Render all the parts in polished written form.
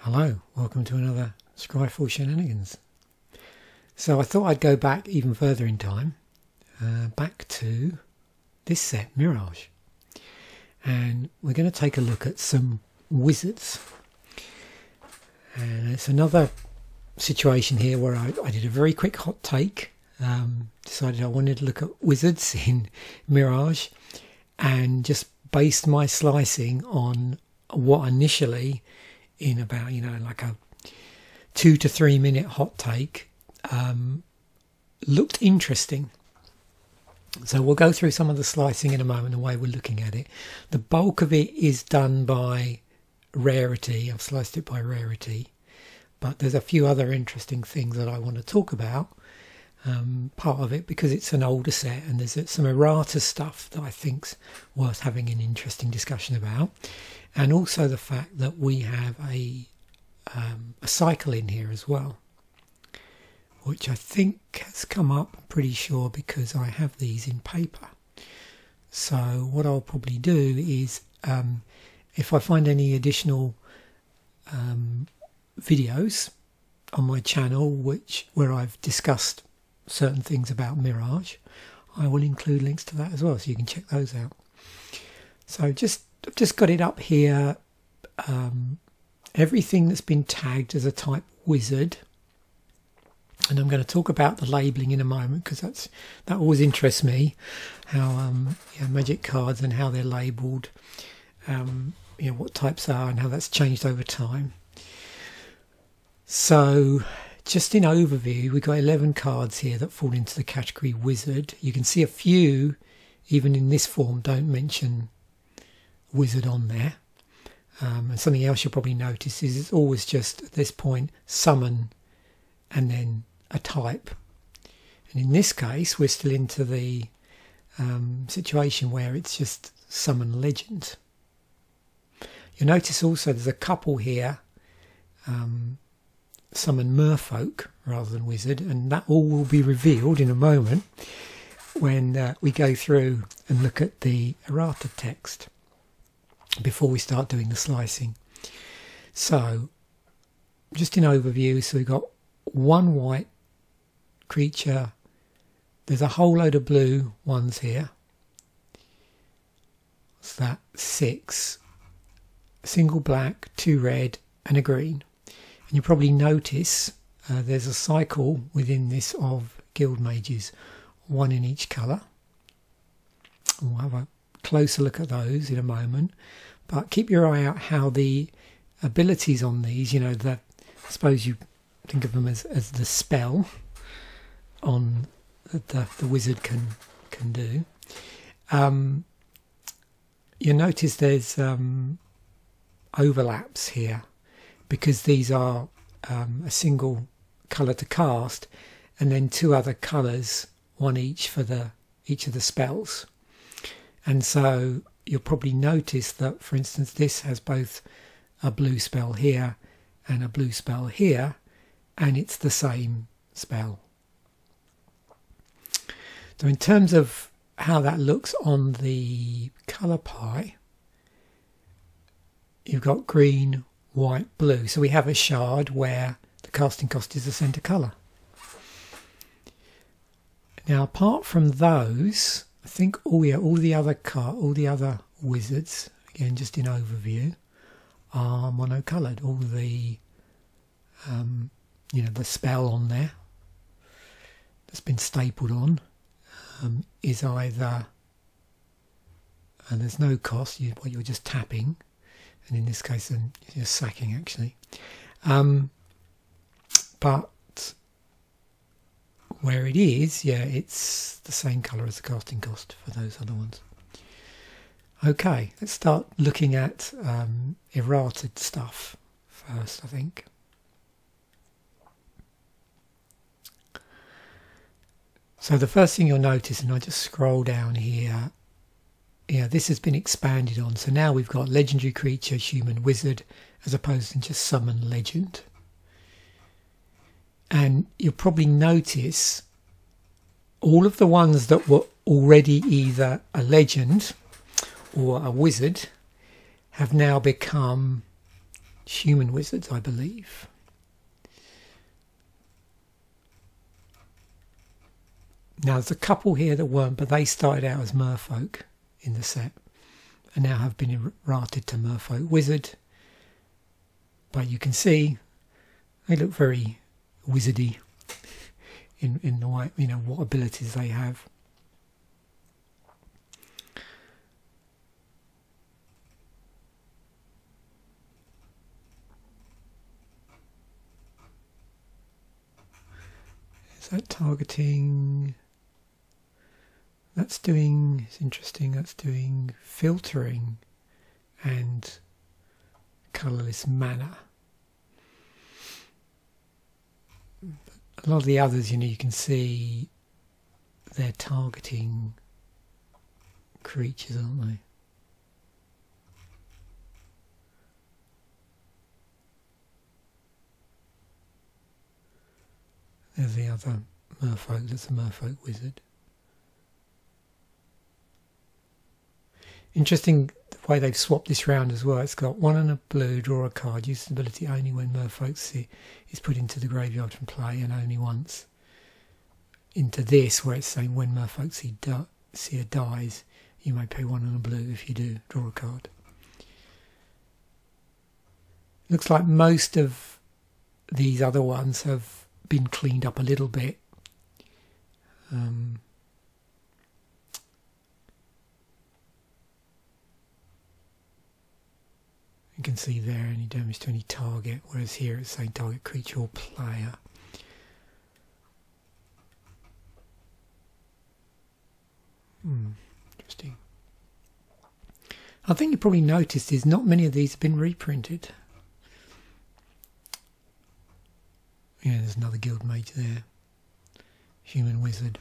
Hello, welcome to another Scryfall Shenanigans. So I thought I'd go back even further in time, back to this set, Mirage. And we're going to take a look at some wizards. And it's another situation here where I did a very quick hot take, decided I wanted to look at wizards in Mirage and just based my slicing on what initially in about, like a 2 to 3 minute hot take looked interesting. So we'll go through some of the slicing in a moment, the way we're looking at it. The bulk of it is done by rarity. I've sliced it by rarity, but there's a few other interesting things that I want to talk about. Part of it because it's an older set and there's some errata stuff that I think's worth having an interesting discussion about, and also the fact that we have a cycle in here as well, which I think has come up, I'm pretty sure, because I have these in paper. So what I'll probably do is if I find any additional videos on my channel where I've discussed certain things about Mirage, I will include links to that as well, so you can check those out. So I've just got it up here, everything that's been tagged as a type wizard, and I'm going to talk about the labelling in a moment because that always interests me, how magic cards and how they're labelled, what types are and how that's changed over time. So just in overview, we've got 11 cards here that fall into the category wizard. You can see a few, even in this form, don't mention wizard on there. And something else you'll probably notice is it's always just, at this point, summon and then a type. And in this case, we're still into the situation where it's just summon legend. You'll notice also there's a couple here, summon merfolk rather than wizard, and that all will be revealed in a moment when we go through and look at the errata text before we start doing the slicing. So just in overview, so we've got one white creature, there's a whole load of blue ones here, what's that, 6, a single black, 2 red and a green. And you probably notice there's a cycle within this of guild mages, 1 in each colour. We'll have a closer look at those in a moment, but keep your eye out how the abilities on these, I suppose you think of them as the spell on the wizard can do. You notice there's overlaps here, because these are a single colour to cast and then 2 other colours, 1 each for each of the spells. And so you'll probably notice that, for instance, this has both a blue spell here and a blue spell here, and it's the same spell. So in terms of how that looks on the colour pie, you've got green, white, blue. So we have a shard where the casting cost is the centre colour. Now, apart from those, I think all the other wizards, again just in overview, are monocoloured. All the the spell on there that's been stapled on is either, and there's no cost, you're just tapping. And in this case, then you're sacking actually. But where it is, it's the same colour as the casting cost for those other ones. Okay, let's start looking at errated stuff first, I think. So the first thing you'll notice, and I just scroll down here, this has been expanded on. So now we've got legendary creature, human, wizard, as opposed to just summon legend. And you'll probably notice all of the ones that were already either a legend or a wizard have now become human wizards, I believe. Now there's a couple here that weren't, but they started out as merfolk in the set and now have been errated to merfolk wizard. But you can see they look very wizardy in the way, you know, what abilities they have. Is that targeting? That's doing, it's interesting, that's doing filtering and colourless mana. A lot of the others, you know, you can see they're targeting creatures, aren't they? There's the other merfolk, that's a merfolk wizard. Interesting the way they've swapped this round as well. It's got 1 and a blue, draw a card, use this ability only when merfolk is put into the graveyard from play and only once. Into this where it's saying when merfolk seer dies, you may pay 1 and a blue. If you do, draw a card. Looks like most of these other ones have been cleaned up a little bit. You can see there any damage to any target, whereas here it's saying target creature or player. Interesting. I think you probably noticed is not many of these have been reprinted. Yeah, there's another guild mage there. Human wizard.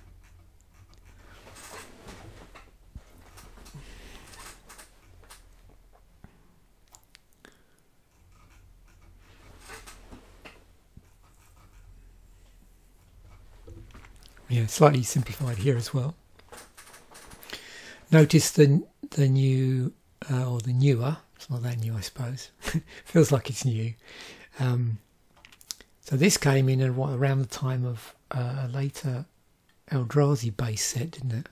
Yeah, slightly simplified here as well. Notice the new, or the newer, it's not that new I suppose, feels like it's new. So this came in at around the time of a later Eldrazi base set, didn't it?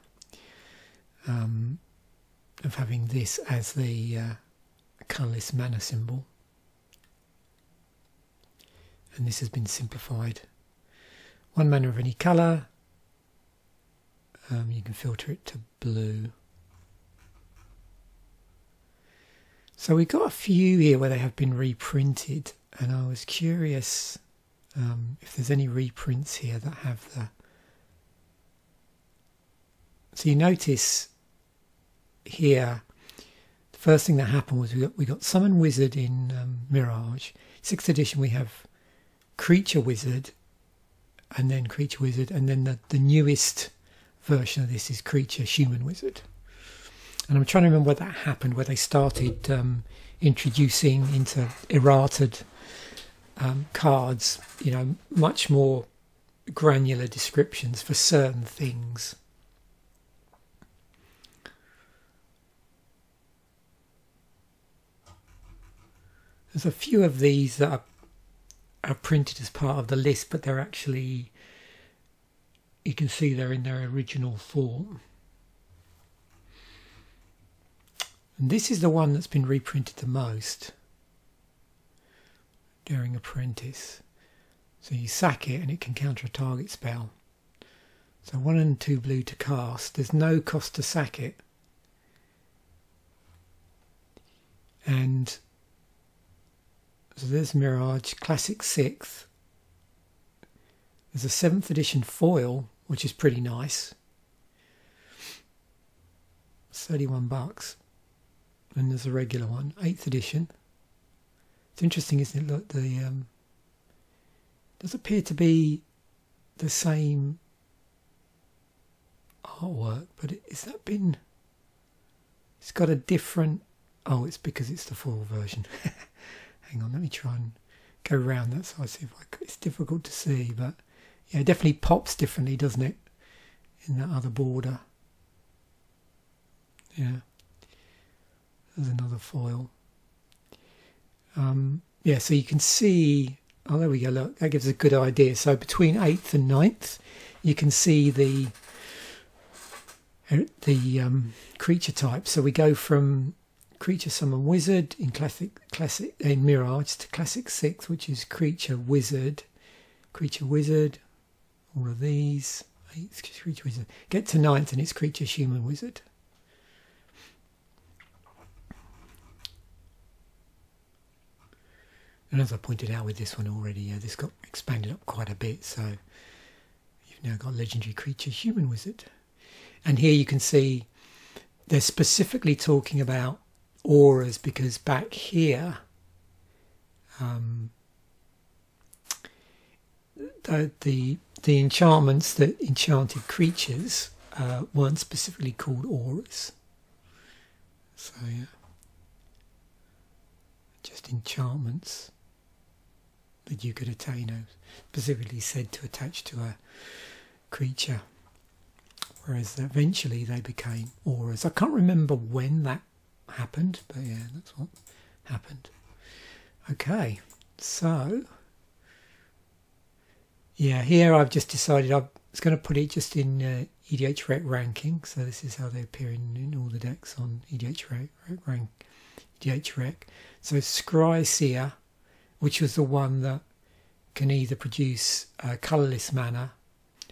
Of having this as the colourless mana symbol. And this has been simplified. 1 mana of any colour. You can filter it to blue. So we've got a few here where they have been reprinted, and I was curious if there's any reprints here that have the... So you notice here, the first thing that happened was we got Summon Wizard in Mirage. 6th edition we have Creature Wizard, and then Creature Wizard, and then the newest version of this is Creature Human Wizard. And I'm trying to remember where that happened, where they started introducing into errated cards, you know, much more granular descriptions for certain things. There's a few of these that are printed as part of the list, but they're actually, you can see they're in their original form. And this is the one that's been reprinted the most during Apprentice. So you sack it and it can counter a target spell. So 1 and 2 blue to cast. There's no cost to sack it. And so there's Mirage, Classic 6th. There's a 7th edition foil, which is pretty nice. It's $31. And there's a regular one, 8th edition. It's interesting, isn't it? Look, the does appear to be the same artwork, but is that been? It's got a different. Oh, it's because it's the foil version. Hang on, let me try and go around that side. See if it's difficult to see, but yeah, it definitely pops differently, doesn't it? In that other border. Yeah. There's another foil. Yeah, so you can see, oh, there we go, look, that gives a good idea. So between 8th and 9th, you can see the creature type. So we go from creature, summon, wizard in classic in Mirage to classic 6th, which is creature, wizard, all of these. 8th, creature, wizard. Get to 9th and it's creature, human, wizard. And as I pointed out with this one already, this got expanded up quite a bit. So you've now got legendary creature, human, wizard. And here you can see they're specifically talking about auras, because back here the enchantments that enchanted creatures weren't specifically called auras. So yeah, just enchantments that you could attain, specifically said to attach to a creature, whereas eventually they became auras. I can't remember when that happened, but yeah, that's what happened. Okay, so yeah, here I've just decided I was going to put it just in EDH Rec ranking. So this is how they appear in all the decks on EDH Rec. So Scryfall, which was the one that can either produce colourless mana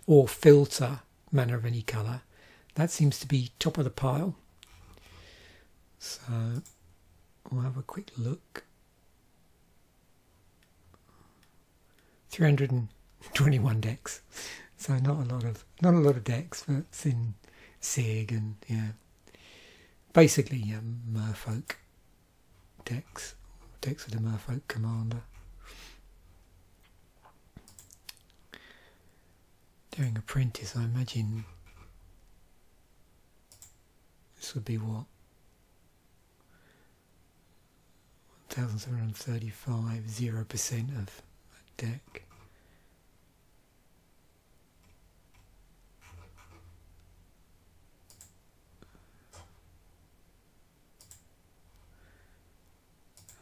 or filter mana of any colour, that seems to be top of the pile. So we'll have a quick look. 321 decks, so not a lot of decks, but it's in SIG and yeah, basically Merfolk decks with a Merfolk commander. Doing Apprentice, I imagine this would be what, 1735, 0% of that deck.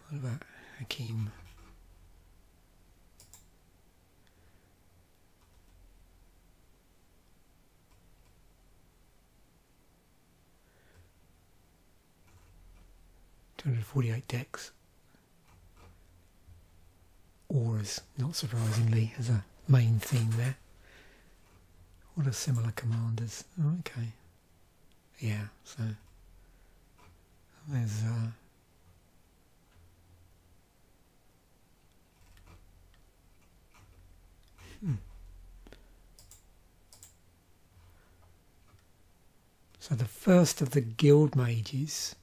What about Hakim? $248 decks. Auras, not surprisingly, as a main theme there. What are similar commanders? Oh, okay. Yeah, so there's so the first of the guild mages,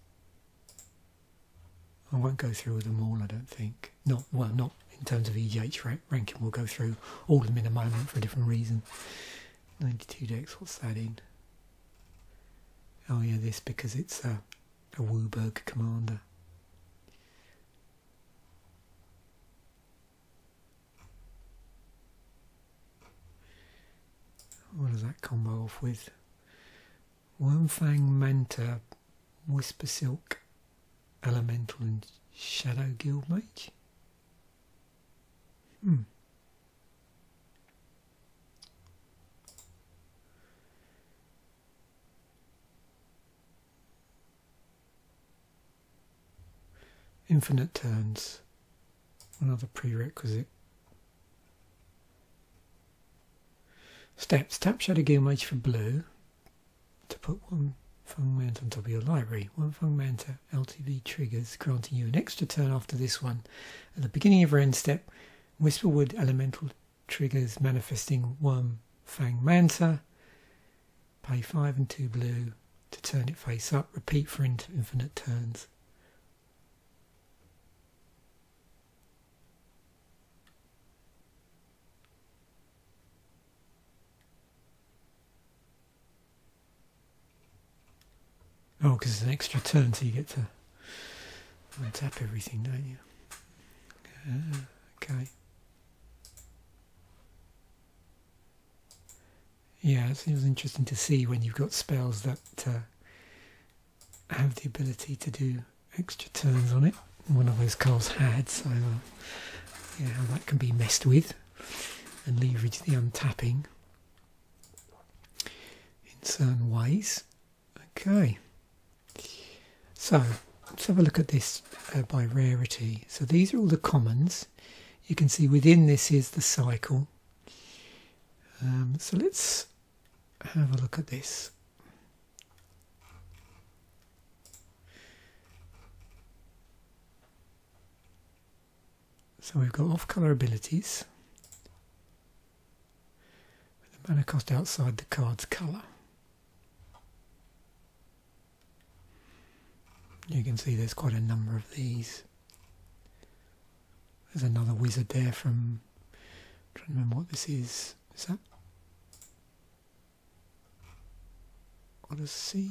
I won't go through them all, I don't think. Not in terms of EDH ranking, we'll go through all of them in a moment for a different reason. 92 decks, what's that in? Oh yeah, this, because it's a Wooburg commander. What does that combo off with? Wormfang Manta, Whisper Silk, Elemental and Shadow Guildmage? Infinite turns, another prerequisite. Steps, tap Shadow Guildmage for blue to put one Fung Manta on top of your library. One Fung Manta LTV triggers, granting you an extra turn after this one. At the beginning of your end step, Whisperwood Elemental triggers, manifesting one Fang Manta. Pay 5 and 2 blue to turn it face up. Repeat for infinite turns. Oh, because it's an extra turn, so you get to untap everything, don't you? Okay. Yeah, it seems interesting to see when you've got spells that have the ability to do extra turns on it. one of those cards had, so yeah, how that can be messed with and leverage the untapping in certain ways. Okay, so let's have a look at this by rarity. So these are all the commons. You can see within this is the cycle. So let's have a look at this. So we've got off-colour abilities with the mana cost outside the card's colour. You can see there's quite a number of these. There's another wizard there from, I'm trying to remember what this is. Is that Odyssey?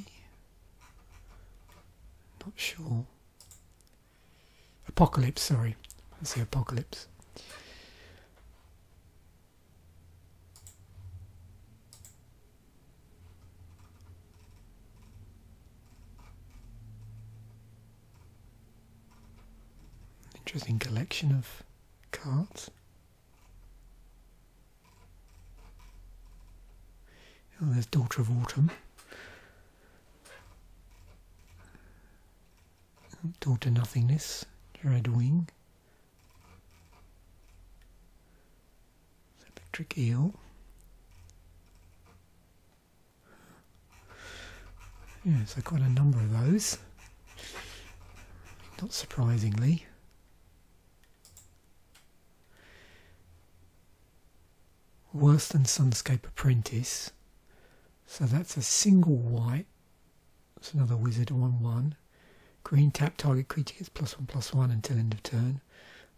Not sure. Apocalypse, sorry. That's the Apocalypse. Interesting collection of cards. Oh, there's Daughter of Autumn. Daughter Nothingness. Red Wing. Electric Eel. Yeah, so quite a number of those. Not surprisingly. Worse Than Sunscape Apprentice. So that's a single white. That's another wizard, 1/1. Green, tap, target creature gets +1/+1 until end of turn.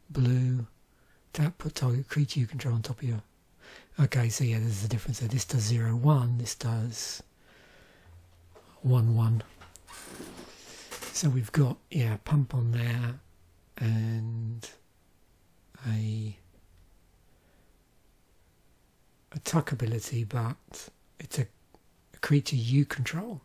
Blue, tap, put target creature you control on top of your... Okay, so yeah, there's a difference there. This does 0/1, this does 1/1. So we've got, yeah, pump on there and a tuck ability, but it's a creature you control.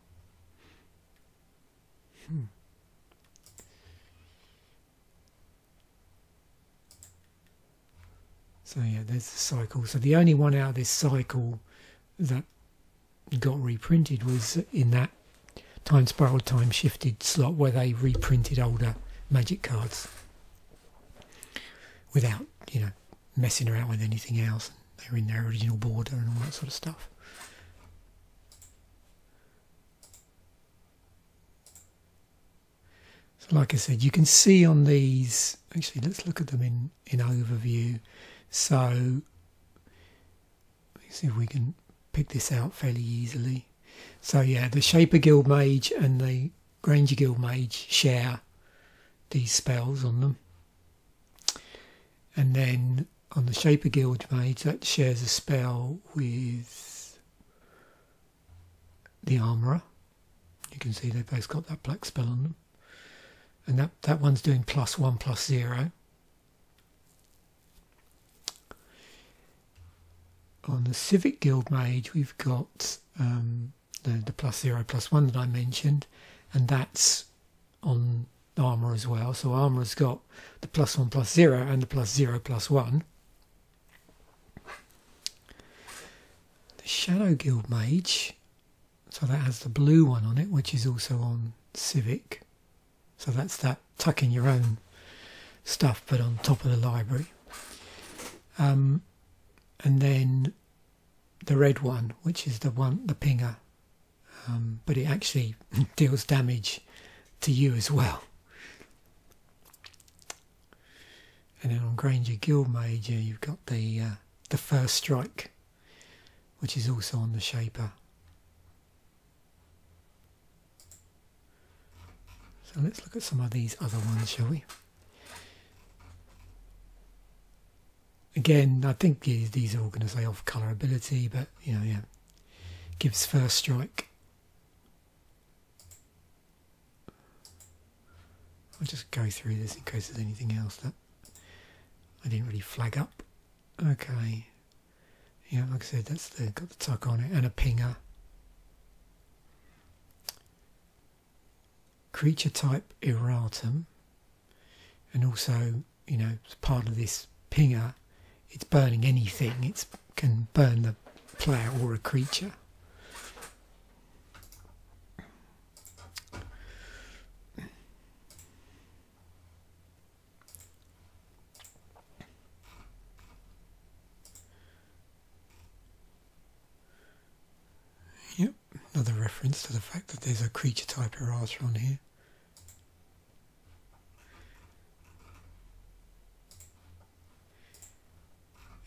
So yeah, there's the cycle. So the only one out of this cycle that got reprinted was in that Time Spiral Time Shifted slot where they reprinted older Magic cards without, you know, messing around with anything else. They were in their original border and all that sort of stuff. So like I said, you can see on these, actually let's look at them in overview. So let's see if we can pick this out fairly easily. So yeah, the Shaper Guild Mage and the Granger Guild Mage share these spells on them. And then on the Shaper Guild Mage, that shares a spell with the Armourer. You can see they've both got that black spell on them. And that one's doing +1/+0. On the Civic Guild Mage, we've got the +0/+1 that I mentioned, and that's on Armour as well. So Armour's got the +1/+0 and the +0/+1. The Shadow Guild Mage, so that has the blue one on it, which is also on Civic. So that's that tucking your own stuff, but on top of the library. And then the red one, which is the pinger, but it actually deals damage to you as well. And then on Granger Guild Mage, you've got the first strike, which is also on the Shaper. So let's look at some of these other ones, shall we? Again, I think these are all going to say off colour ability, but you know, yeah, gives first strike. I'll just go through this in case there's anything else that I didn't really flag up. Okay, yeah, like I said, that's got the tuck on it and a pinger. Creature type Erratum. and also, you know, as part of this pinger, it's burning anything. It can burn the player or a creature. Yep, another reference to the fact that there's a creature type errata on here.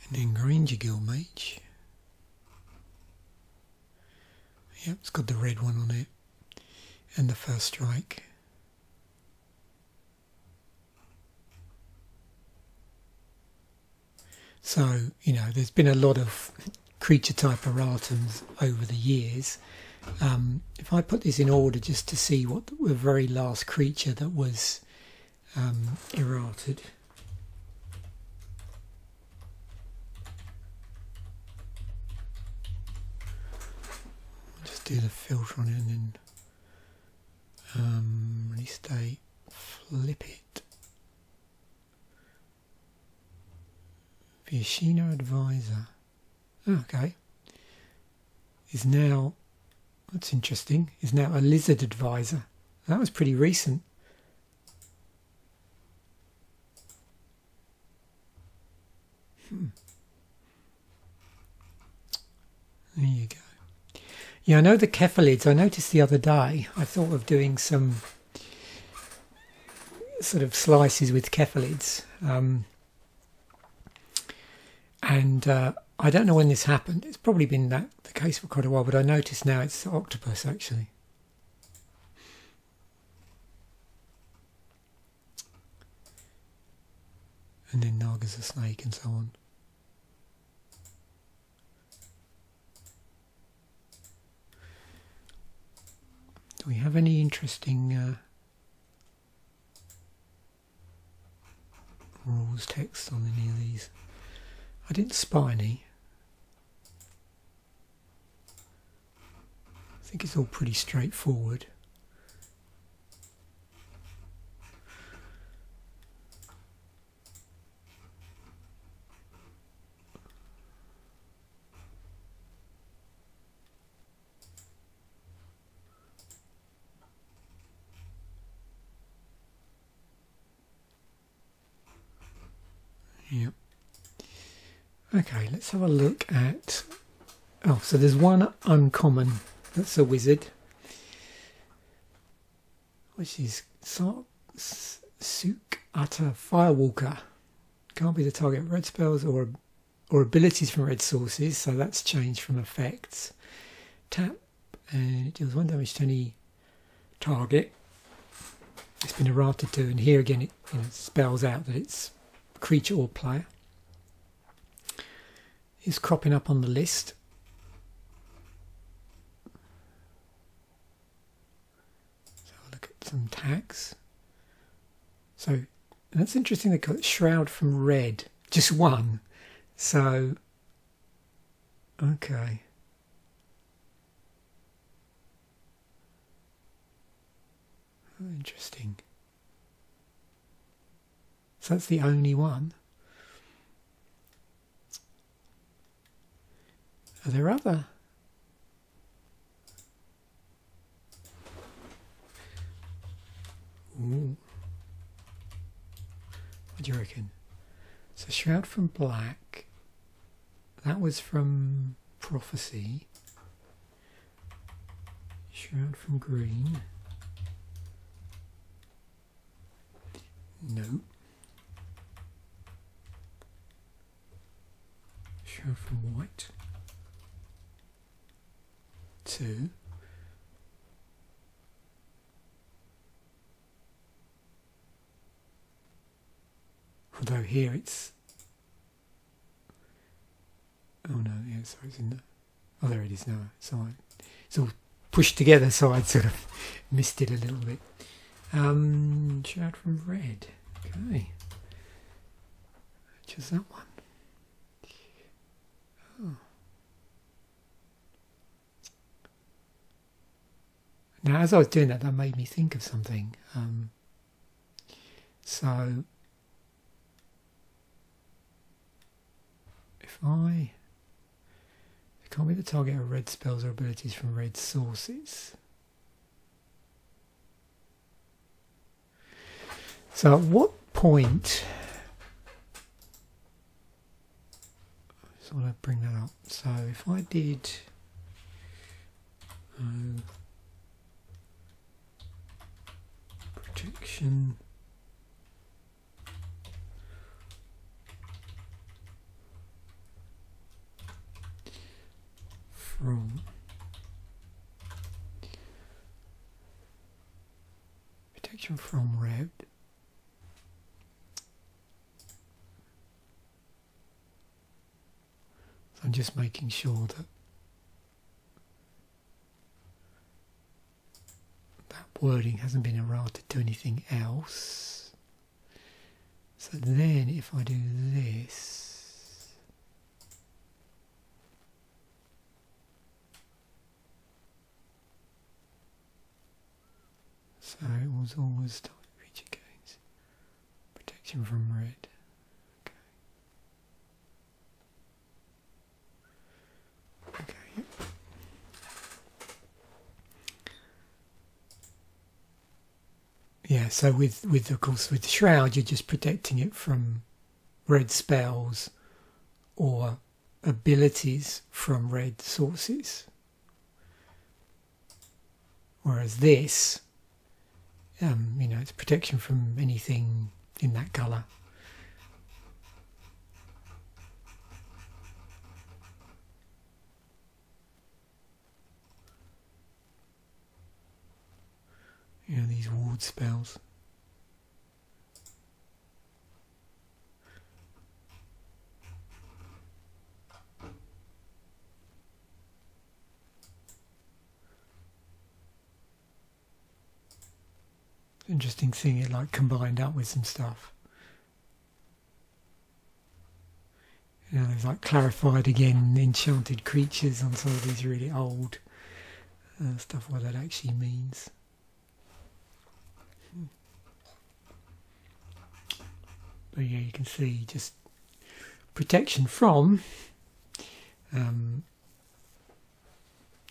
And then Granger Guildmage. Yep, it's got the red one on it. And the first strike. So, you know, there's been a lot of creature type erratums over the years. If I put this in order just to see what the very last creature that was errated. Just do the filter on it and then release date, flip it. Vyashina Advisor. Okay. Is now, that's interesting, is now a Lizard Advisor. That was pretty recent. There you go. Yeah, I know the cephalids. I noticed the other day, I thought of doing some sort of slices with cephalids. I don't know when this happened. It's probably been the case for quite a while, but I noticed now it's octopus actually. And then Naga's a snake and so on. Do we have any interesting rules text on any of these? I didn't spot any. I think it's all pretty straightforward. Yep. Okay, let's have a look at... Oh, so there's one uncommon, that's a wizard, which is Sook Utter Firewalker. Can't be the target of red spells or abilities from red sources, so that's changed from effects. Tap, and it deals 1 damage to any target. It's been errated to, and here again it spells out that it's creature or player. Is cropping up on the list. So I'll look at some tags. So that's interesting, they got Shroud from Red, just one. So okay. Oh, interesting. So that's the only one. Are there other? Ooh. What do you reckon? So Shroud from Black. That was from Prophecy. Shroud from Green. No. Shroud from White. 2. Although here it's... Oh no, yeah, sorry, it's in the... Oh, there it is now. So it's all pushed together, so I'd sort of missed it a little bit. Shroud from Red. Okay. Just that one. Oh. Now, as I was doing that, that made me think of something. So, it can't be the target of red spells or abilities from red sources. So at what point, I just want to bring that up. So if I did protection from red, so I'm just making sure that that wording hasn't been errated to anything else. So then if I do this, so it was always target creature gains protection from red. Okay. Yep. Yeah, so with of course with Shroud you're just protecting it from red spells or abilities from red sources. Whereas this, you know, it's protection from anything in that colour. You know, these ward spells. Interesting thing, it like combined up with some stuff. You know, there's like clarified again enchanted creatures on some of these really old stuff, what that actually means. But yeah, you can see just protection from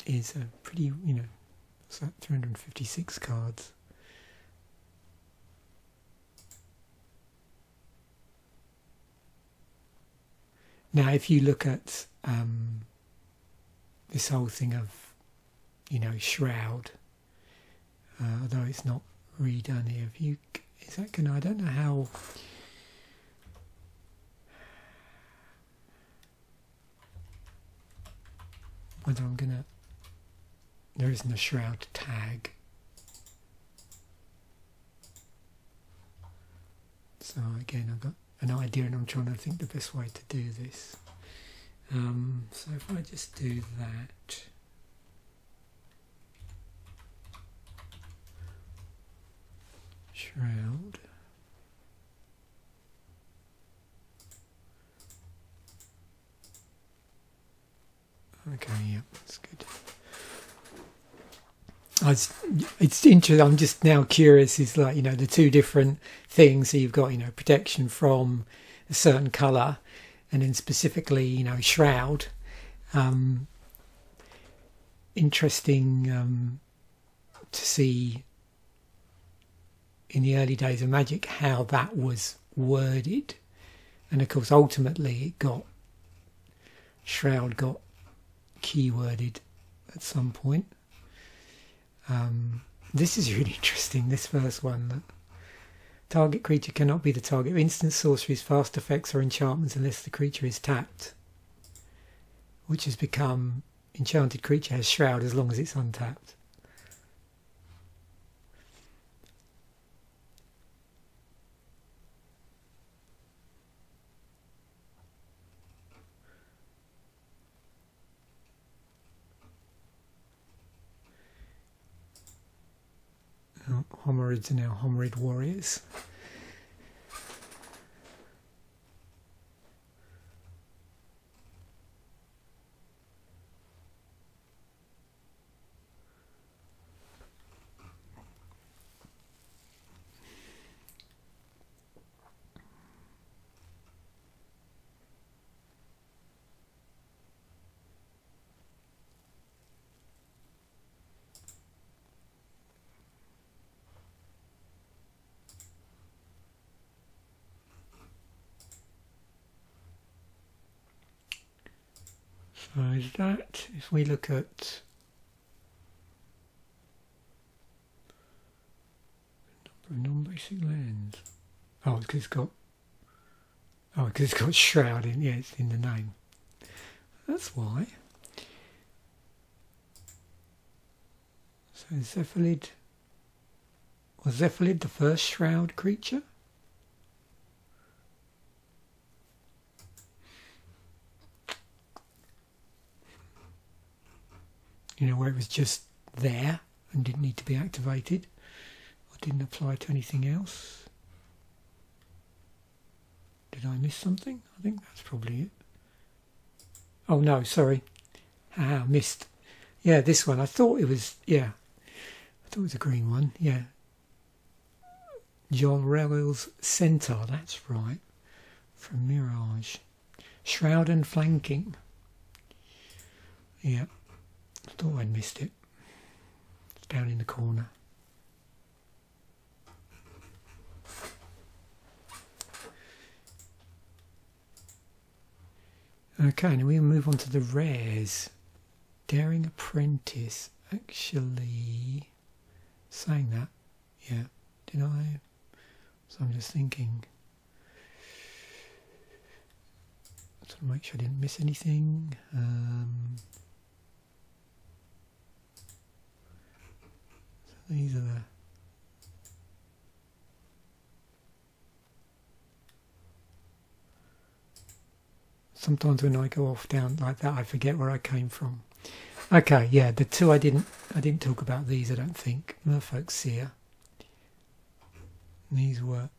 is a pretty, you know, what's that, 356 cards. Now, if you look at this whole thing of, you know, Shroud, although it's not redone here, if you, is that gonna, I don't know how, whether I'm gonna, there isn't a Shroud tag. So again, I've got an idea and I'm trying to think the best way to do this. So if I just do that, Shroud, okay, yeah, that's good. It's interesting. I'm just now curious. Is like, you know, the two different things. So you've got, you know, protection from a certain colour, and then specifically, you know, Shroud. Interesting to see in the early days of Magic how that was worded, and of course ultimately it got, Shroud got keyworded at some point. This is really interesting, this first one. That target creature cannot be the target of instant sorceries, fast effects or enchantments unless the creature is tapped, which has become enchanted creature has Shroud as long as it's untapped. Homerids are now Homerid warriors. So is that, if we look at non-basic lands. Oh, because it's got shroud in. Yeah, it's in the name. That's why. So Zephyllid. Was Zephyllid the first shroud creature? You know, where it was just there and didn't need to be activated. Didn't apply to anything else. Did I miss something? I think that's probably it. Oh no, sorry. I missed. Yeah, this one. I thought it was, yeah. I thought it was a green one, yeah. Jorel's Centaur, that's right. From Mirage. Shroud and Flanking. Yeah. I thought I'd missed it. It's down in the corner. Okay, now we'll move on to the rares. Daring Apprentice. Actually, saying that, yeah, did I? So I'm just thinking. To make sure I didn't miss anything. So these are the. Sometimes when I go off down like that, I forget where I came from. Okay, yeah, the two I didn't talk about these. I don't think. Merfolk Seer. These are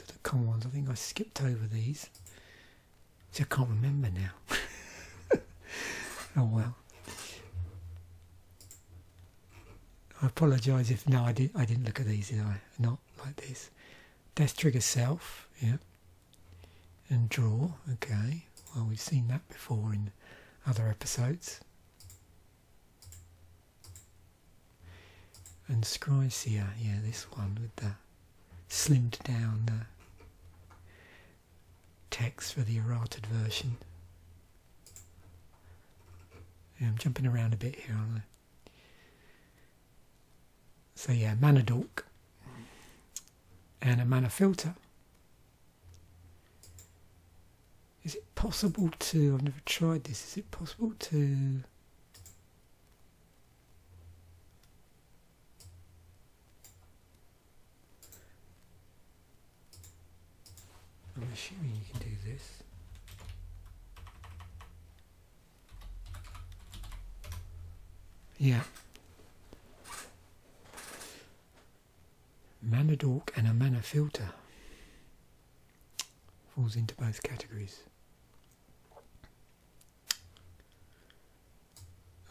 the common ones. I think I skipped over these. So I can't remember now. Oh well. I apologise if I didn't look at these, did I? Not like this. Death Trigger Self, yeah. And Draw, okay. Well, we've seen that before in other episodes. And Scryfall, yeah, this one with the slimmed down text for the errated version. Yeah, I'm jumping around a bit here, aren't I? So yeah, Mana Dork and a Mana Filter. Is it possible to, I've never tried this, is it possible to I'm assuming you can do this. Yeah. Mana Dork and a Mana Filter. Falls into both categories.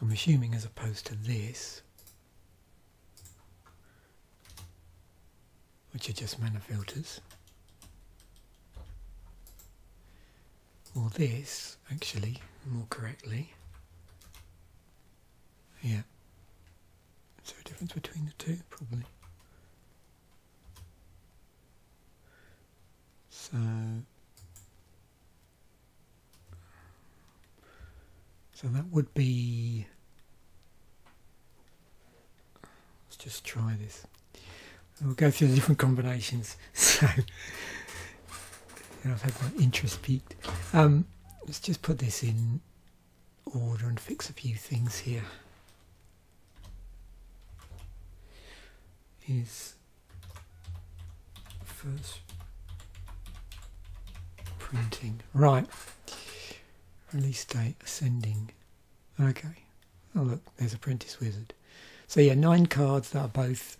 I'm assuming as opposed to this, which are just mana filters. Or this, actually, more correctly. Yeah. Is there a difference between the two? Probably. So that would be, let's just try this. We'll go through the different combinations. So I've had my interest piqued. Let's just put this in order and fix a few things here. Is first printing. Right. Release date, ascending. Okay. Oh look, there's Apprentice Wizard. So yeah, 9 cards that are both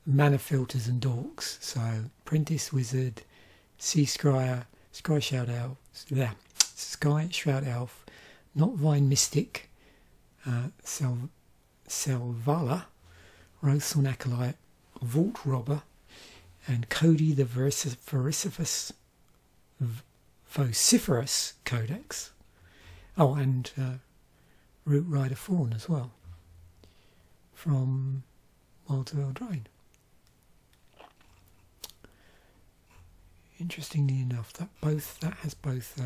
mana filters and dorks. So Apprentice Wizard, Sea Scryer, Sky Shroud Elf, yeah, Sky Shroud Elf, Not Vine Mystic, Selvala, Rosethorn Acolyte, Vault Robber, and Cody the Vociferous Codex. Oh, and Root Rider Fawn as well, from Wild to Eldraine. Interestingly enough, that has both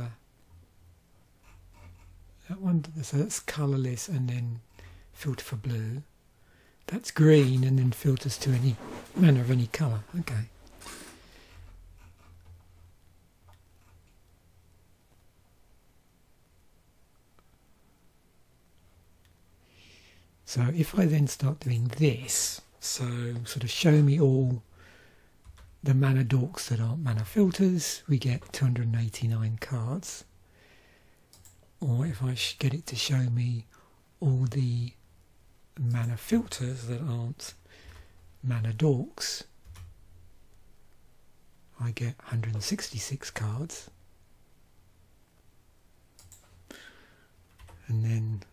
That one, so that's colourless and then filter for blue. That's green and then filters to any mana of any colour. Okay. So if I then start doing this, so sort of show me all the mana dorks that aren't mana filters, we get 289 cards. Or if I get it to show me all the mana filters that aren't mana dorks, I get 166 cards. And then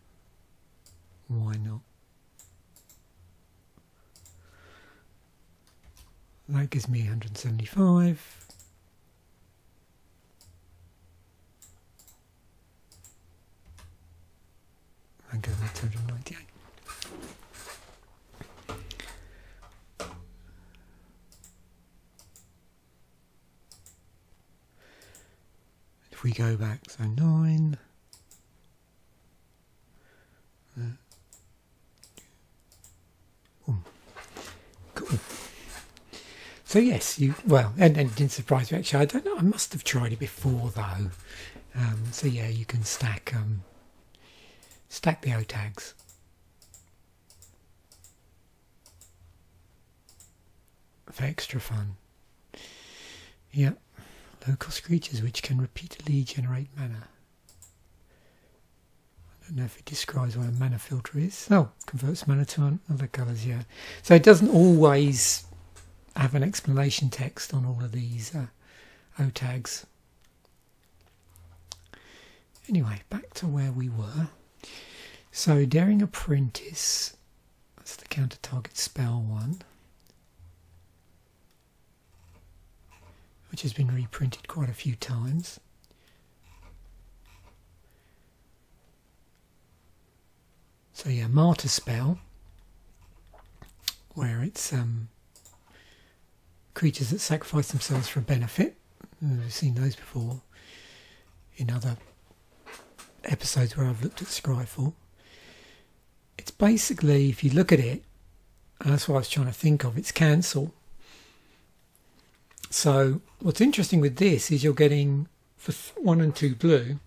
why not? That gives me 175. And go with 298. If we go back, so 9. Cool. So yes, and it didn't surprise me actually. I don't know. I must have tried it before though. So yeah, you can stack the O tags. For extra fun. Yep. Low-cost creatures which can repeatedly generate mana. I don't know if it describes what a mana filter is. Oh, converts mana to other colours, yeah. So it doesn't always have an explanation text on all of these O tags. Anyway, back to where we were. So, Daring Apprentice, that's the counter target spell one, which has been reprinted quite a few times. So yeah, Martyr spell, where it's creatures that sacrifice themselves for a benefit. We've seen those before in other episodes where I've looked at Scryfall. It's basically, if you look at it, and that's what I was trying to think of, it's cancel. So what's interesting with this is you're getting, for 1 and 2 blue,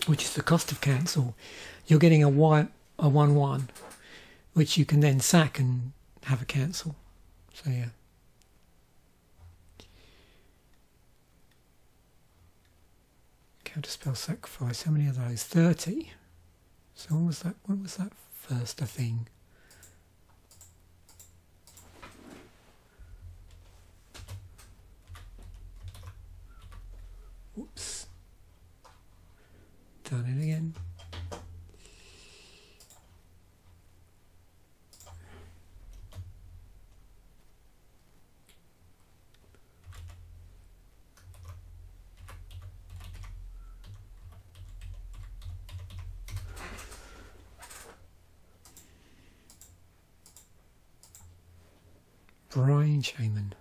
which is the cost of cancel, you're getting a 1/1, which you can then sack and have a cancel. So yeah. Counterspell sacrifice, how many of those? 30. So when was that first a thing? Whoops. Done it again. Brian Shaman.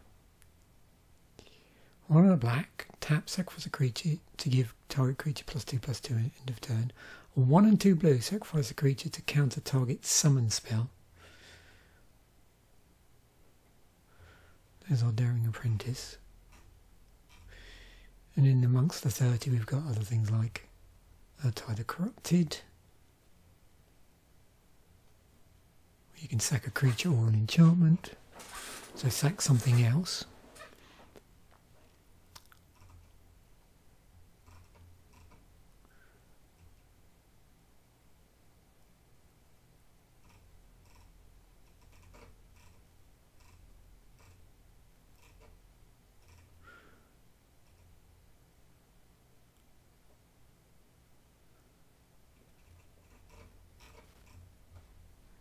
1 and a black, tap, sacrifice a creature to give target creature +2/+2 end of turn. Or 1 and 2 blue, sacrifice a creature to counter target summon spell. There's our Daring Apprentice. And in amongst the 30 we've got other things like Tide the Corrupted. You can sack a creature or an enchantment. So sack something else.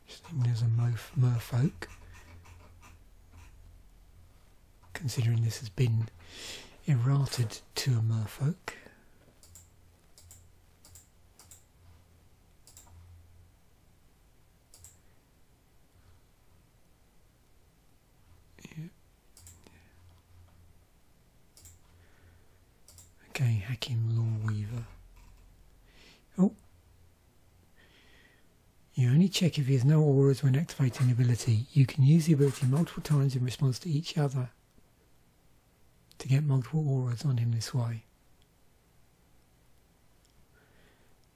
Just think there's a merfolk. Considering this has been errated to a merfolk. Yeah. Okay, Hakim Lawweaver. Oh, You only check if he has no auras when activating the ability. You can use the ability multiple times in response to each other to get multiple auras on him this way.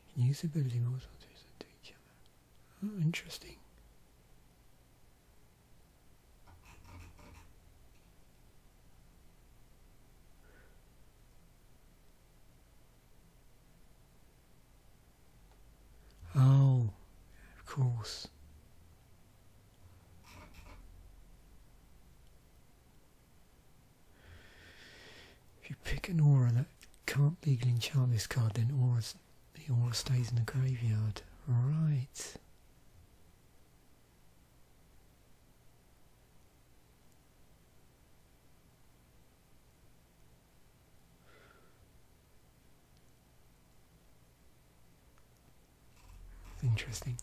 You can use the ability multiple times to each other. Oh, interesting. Oh, of course. If you pick an aura that can't legally enchant this card, then the aura stays in the graveyard. Right. Interesting.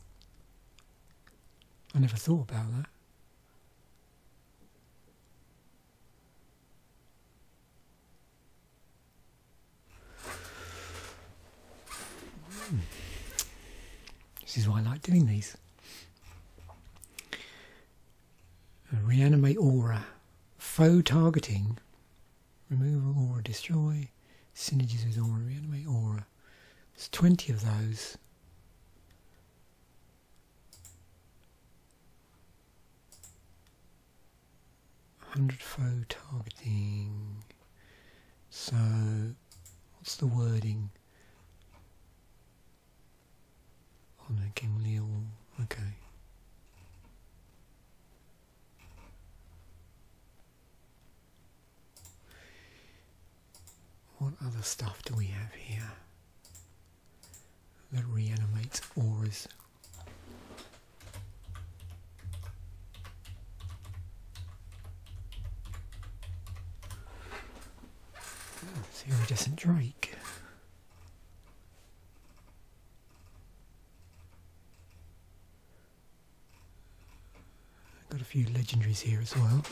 I never thought about that. This is why I like doing these. Reanimate aura. Foe targeting. Remove aura, destroy. Synergies with aura. Reanimate aura. There's 20 of those. Foe targeting. So, what's the wording? On a Gimli, okay. What other stuff do we have here that reanimates auras? Iridescent Drake. Got a few legendaries here as well.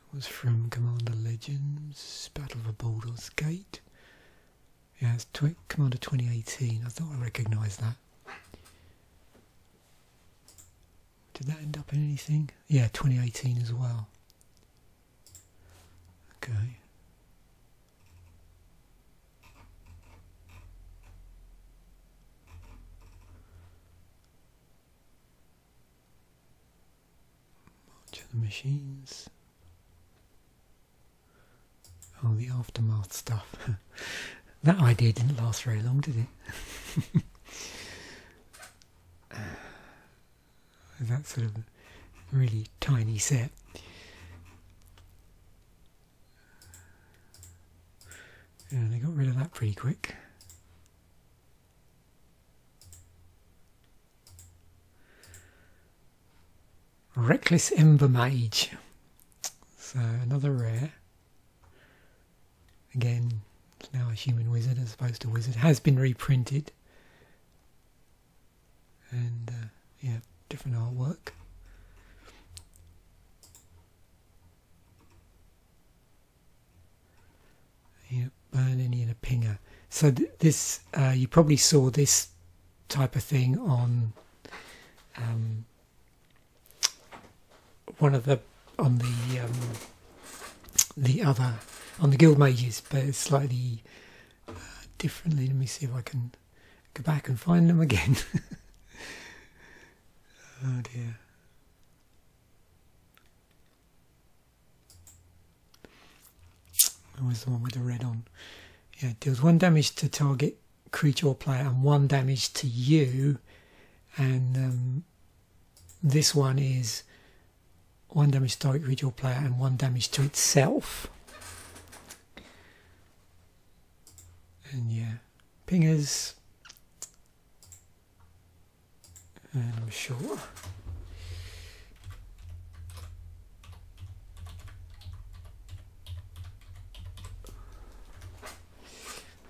That was from Commander Legends, Battle of Baldur's Gate. Yeah, it's Commander 2018. I thought I recognised that. Did that end up in anything? Yeah, 2018 as well. Okay. March of the Machines. Oh, the Aftermath stuff. That idea didn't last very long, did it? That sort of really tiny set. Yeah, they got rid of that pretty quick. Reckless Ember Mage. So another rare. Again, it's now a human wizard as opposed to wizard. Has been reprinted. And yeah, different artwork. Yep, burn any in a pinger. So this, you probably saw this type of thing on on the Guild Mages, but it's slightly differently. Let me see if I can go back and find them again. Oh dear. Always the one with the red on. Yeah, it deals 1 damage to target creature or player and 1 damage to you. And this one is 1 damage to target creature or player and 1 damage to itself. And yeah, pingers. And I'm sure.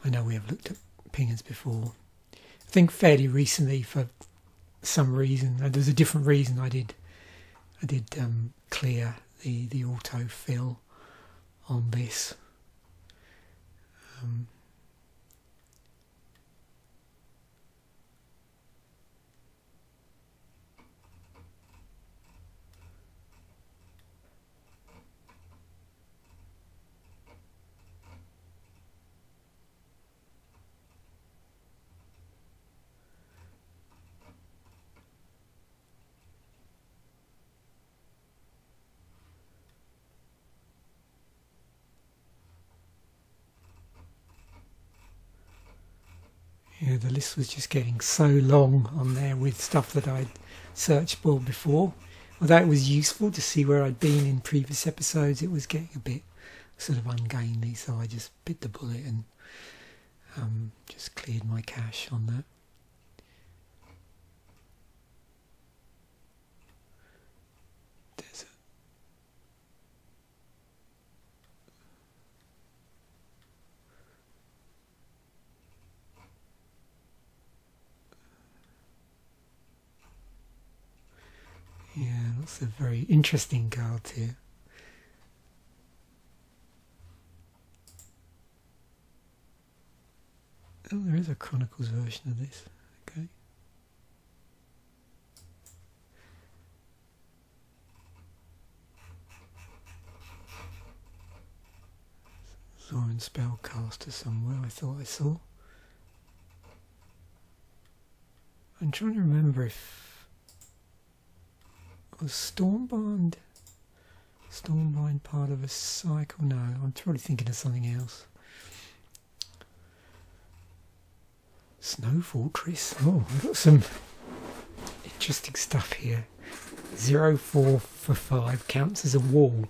I know we have looked at pingers before. I think fairly recently for some reason. There's a different reason I did clear the auto fill on this. Yeah, the list was just getting so long on there with stuff that I'd searched for before. Although it was useful to see where I'd been in previous episodes, it was getting a bit sort of ungainly, so I just bit the bullet and just cleared my cache on that. Yeah, lots of very interesting cards here. Oh, there is a Chronicles version of this. Okay. Zoran Spellcaster somewhere, I thought I saw. I'm trying to remember if was Stormbind part of a cycle? No, I'm probably thinking of something else. Snow Fortress. Oh, I've got some interesting stuff here. 0, 4 for 5 counts as a wall.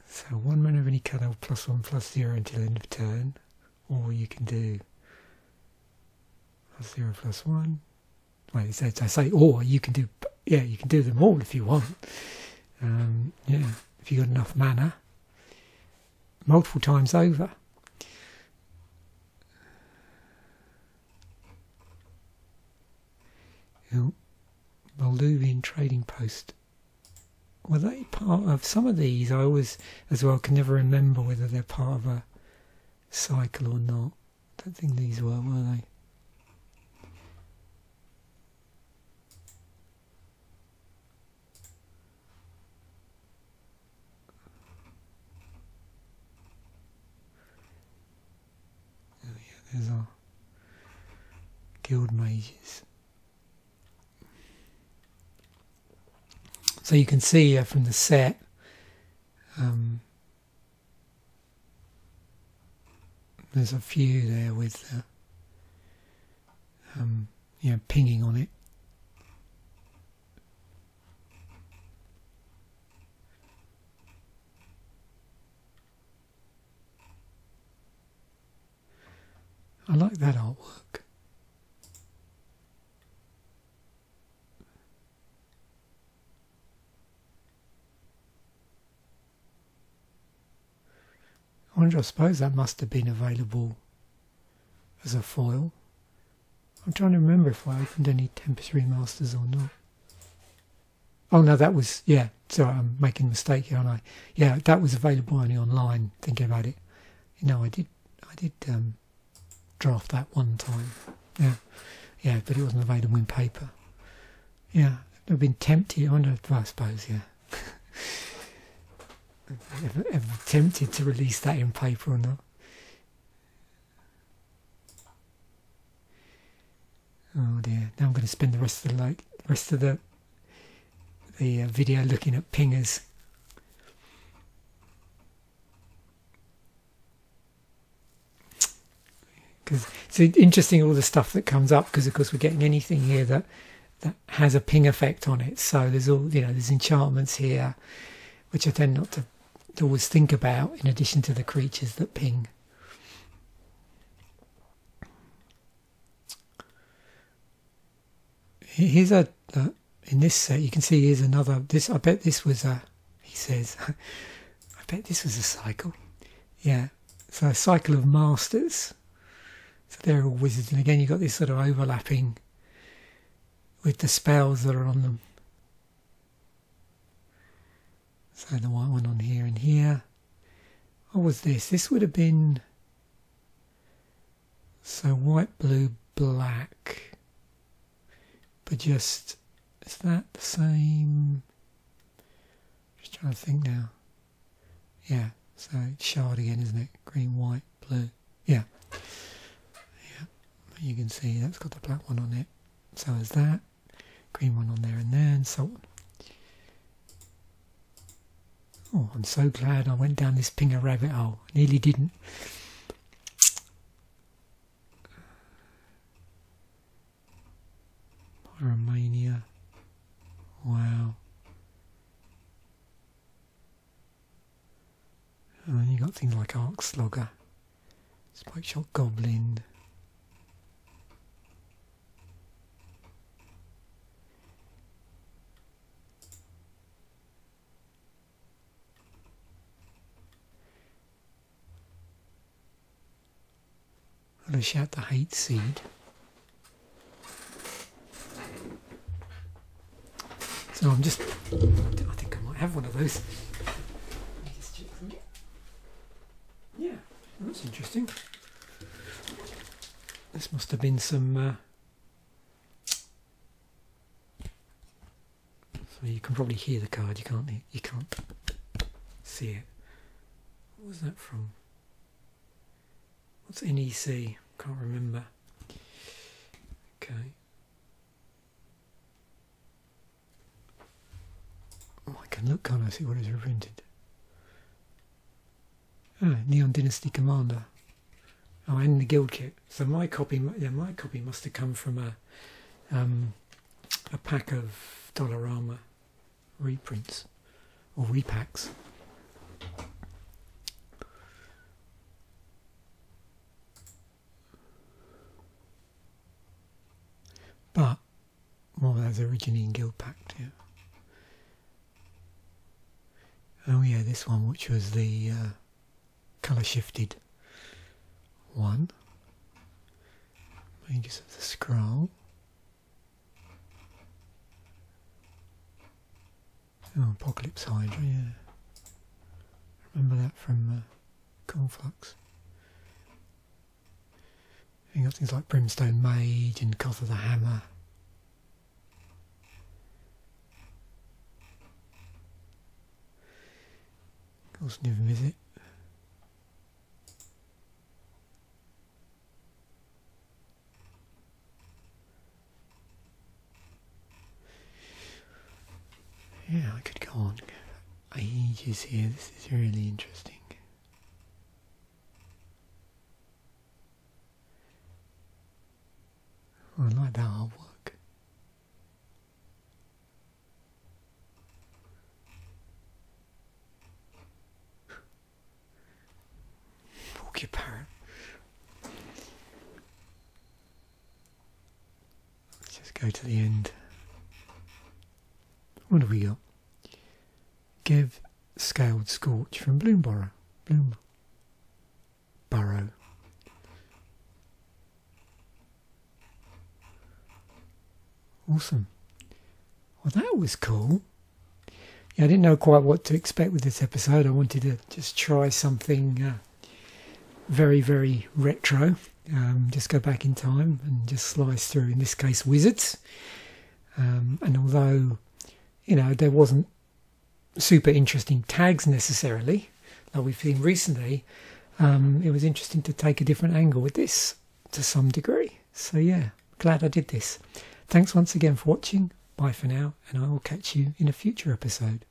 So 1 mana of any colour, +1/+0 until end of turn. Or you can do +0, +1. Well, I say, or you can do, yeah, you can do them all if you want. Yeah, if you've got enough mana, multiple times over. Oh, Moldovan Trading Post. Were they part of some of these? I always, as well, can never remember whether they're part of a cycle or not. I don't think these were they? There's our guild mages. So you can see from the set, there's a few there with pinging on it. I like that artwork. I suppose that must have been available as a foil. I'm trying to remember if I opened any Tempest Remasters or not. Oh no, that was, yeah, sorry, I'm making a mistake here, aren't I? Yeah, that was available only online, thinking about it. You know, I did draft that one time. Yeah, but it wasn't available in paper. Yeah, I've been tempted, I suppose, yeah. Ever tempted to release that in paper or not? Oh dear! Now I'm going to spend the rest of the video looking at pingers. Because it's interesting all the stuff that comes up. Because of course we're getting anything here that has a ping effect on it. So there's all there's enchantments here, which I tend not to always think about, in addition to the creatures that ping. Here's a in this set you can see here's another. I bet this was a. He says, I bet this was a cycle. Yeah, so a cycle of masters. So they're all wizards, and again you've got this sort of overlapping with the spells that are on them. So the white one on here and here. What was this? This would have been, so white, blue, black. But just, is that the same? Just trying to think now. Yeah, so it's shard again, isn't it? Green, white, blue. Yeah. Yeah, you can see that's got the black one on it. So is that. Green one on there and so on. Oh, I'm so glad I went down this pinger rabbit hole. I nearly didn't. got things like Arc Slogger, Spike Shot Goblin. I'm going to shout the Hate Seed. So I'm just, I think I might have one of those. Let me just check them. Yeah, that's interesting. This must have been some, so you can probably hear the card, you can't see it. What was that from? What's NEC? Can't remember. Okay. Oh, I can look, can't I, see what is reprinted? Ah, Neon Dynasty Commander. Oh, and the guild kit. So my copy, yeah, my copy must have come from a pack of Dollarama reprints or repacks. But well, that was originally in guild packed, yeah. Oh yeah, this one, which was the colour shifted one. Mages of the Scroll. Oh, Apocalypse Hydra, yeah. Remember that from Conflux. You got things like Brimstone Mage and Coth of the Hammer. Of course, New Visit. Yeah, I could go on ages here. This is really interesting. Oh, I like that artwork. Porky Parrot. Let's just go to the end. What have we got? Give Scaled Scorch from Bloomborough. Awesome. Well, that was cool. Yeah, I didn't know quite what to expect with this episode. I wanted to just try something very, very retro. Just go back in time and just slice through, in this case, Wizards. And although, you know, there wasn't super interesting tags necessarily, like we've seen recently, it was interesting to take a different angle with this to some degree. So yeah, glad I did this. Thanks once again for watching. Bye for now, and I will catch you in a future episode.